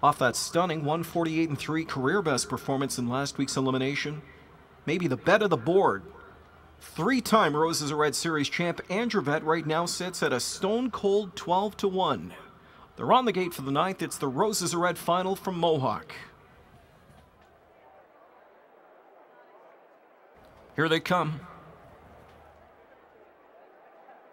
Off that stunning 148-3 career best performance in last week's elimination, maybe the bet of the board. Three-time Roses are Red Series champ Andrevet right now sits at a stone-cold 12-1. They're on the gate for the ninth. It's the Roses are Red final from Mohawk. Here they come.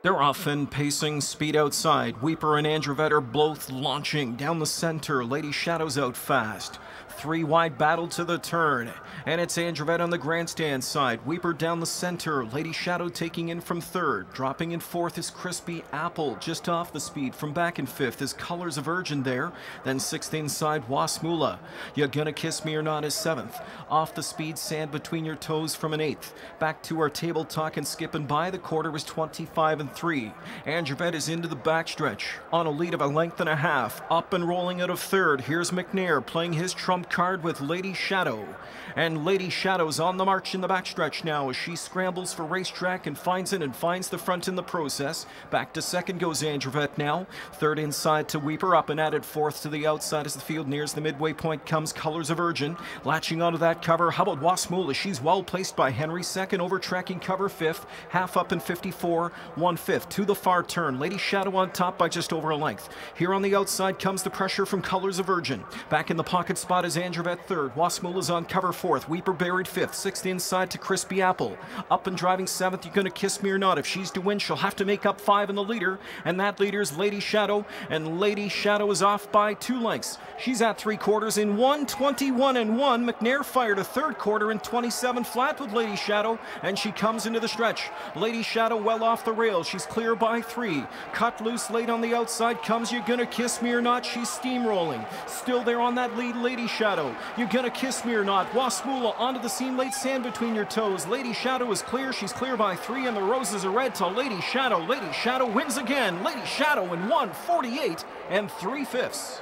They're often pacing speed outside. Weeper and Andrevet are both launching down the center. Lady Shadow's out fast. Three wide battle to the turn. And it's Andrevet on the grandstand side. Weeper down the center. Lady Shadow taking in from third. Dropping in fourth is Crispy Apple. Just off the speed from back in fifth is Colors of Urgent there. Then sixth inside Wasmula. You Gonna Kiss Me or Not is seventh. Off the speed, Sand Between Your Toes from an eighth. Back to our table talk and skipping by. The quarter was 25-3. Andrevet is into the backstretch on a lead of a length and a half. Up and rolling out of third. Here's McNair playing his trump card with Lady Shadow. And Lady Shadow's on the march in the backstretch now as she scrambles for racetrack and finds it and finds the front in the process. Back to second goes Andrevet now. Third inside to Weeper, up and added fourth to the outside as the field nears the midway point comes Colors of Urgent. Latching onto that cover, how about Wasmula? She's well placed by Henry. Second over tracking cover fifth. Half up in 54, 1/5 to the far turn. Lady Shadow on top by just over a length. Here on the outside comes the pressure from Colors of Urgent. Back in the pocket spot is Andrevet third. Wasmula's on cover fourth. Weeper buried fifth. Sixth inside to Crispy Apple. Up and driving seventh. You Gonna Kiss Me or Not? If she's to win, she'll have to make up five in the leader. And that leader's Lady Shadow. And Lady Shadow is off by 2 lengths. She's at 3/4 in 1:21-1. McNair fired a third quarter in 27 flat with Lady Shadow. And she comes into the stretch. Lady Shadow well off the rails. She's clear by 3. Cut loose late on the outside comes You Gonna Kiss Me or Not? She's steamrolling. Still there on that lead, Lady Shadow. You Gonna Kiss Me or Not? Wasmula onto the scene late, Sand Between Your Toes. Lady Shadow is clear. She's clear by 3, and the Roses are red to Lady Shadow. Lady Shadow wins again. Lady Shadow in 1:48 3/5.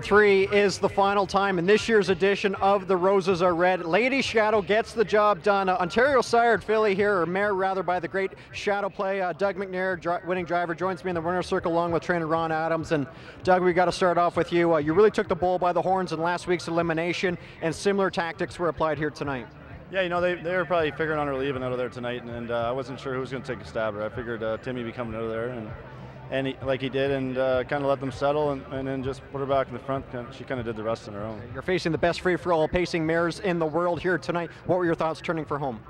Three is the final time in this year's edition of the Roses Are Red. Lady Shadow gets the job done. Ontario sired filly here, or mare rather, by the great Shadow play. Doug McNair, winning driver, joins me in the winner's circle along with trainer Ron Adams. And Doug, we got to start off with you. You really took the bull by the horns in last week's elimination, and similar tactics were applied here tonight. Yeah, you know, they were probably figuring on her leaving out of there tonight, and I wasn't sure who was going to take a stab at her. I figured Timmy would be coming out of there, and like he did, and kind of let them settle, and then just put her back in the front. She kind of did the rest on her own. You're facing the best free-for-all pacing mares in the world here tonight. What were your thoughts turning for home?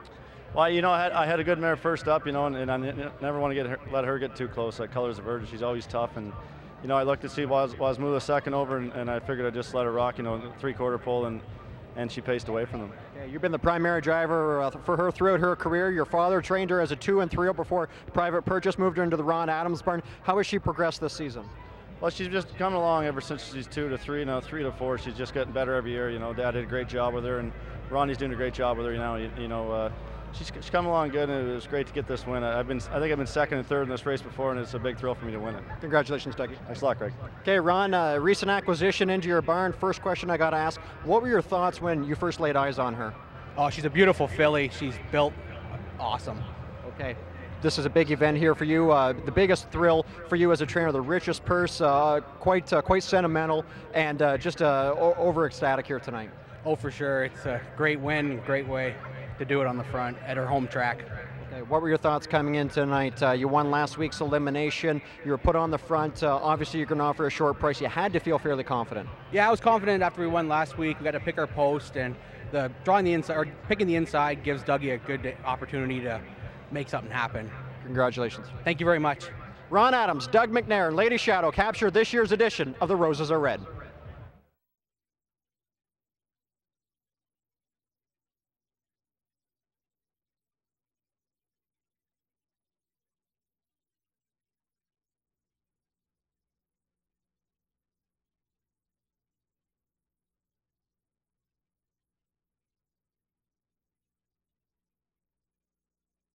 Well, I had a good mare first up, and I never want to let her get too close. Like Colors of Virgin, she's always tough, and I looked to see was move a second over, and I figured I'd just let her rock, 3/4 pole, and she paced away from them. Yeah, you've been the primary driver for her throughout her career. Your father trained her as a 2 and 3 before private purchase, moved her into the Ron Adams barn. How has she progressed this season? Well, she's just coming along ever since she's 2 to 3, now 3 to 4. She's just getting better every year. Dad did a great job with her, and Ronnie's doing a great job with her now. She's come along good, and it was great to get this win. I think I've been second and third in this race before, and it's a big thrill for me to win it. Congratulations, Dougie. Thanks a lot, Greg. Okay, Ron, recent acquisition into your barn. First question I got to ask, what were your thoughts when you first laid eyes on her? Oh, she's a beautiful filly. She's built awesome. Okay. This is a big event here for you. The biggest thrill for you as a trainer, the richest purse, quite sentimental, and just over ecstatic here tonight. Oh, for sure. It's a great win, great way to do it on the front at her home track. Okay, what were your thoughts coming in tonight? You won last week's elimination. You were put on the front. Obviously, you're going to offer a short price. You had to feel fairly confident. Yeah, I was confident after we won last week. We got to pick our post, and drawing the inside or picking the inside gives Dougie a good opportunity to make something happen. Congratulations. Thank you very much. Ron Adams, Doug McNair, and Lady Shadow captured this year's edition of the Roses Are Red.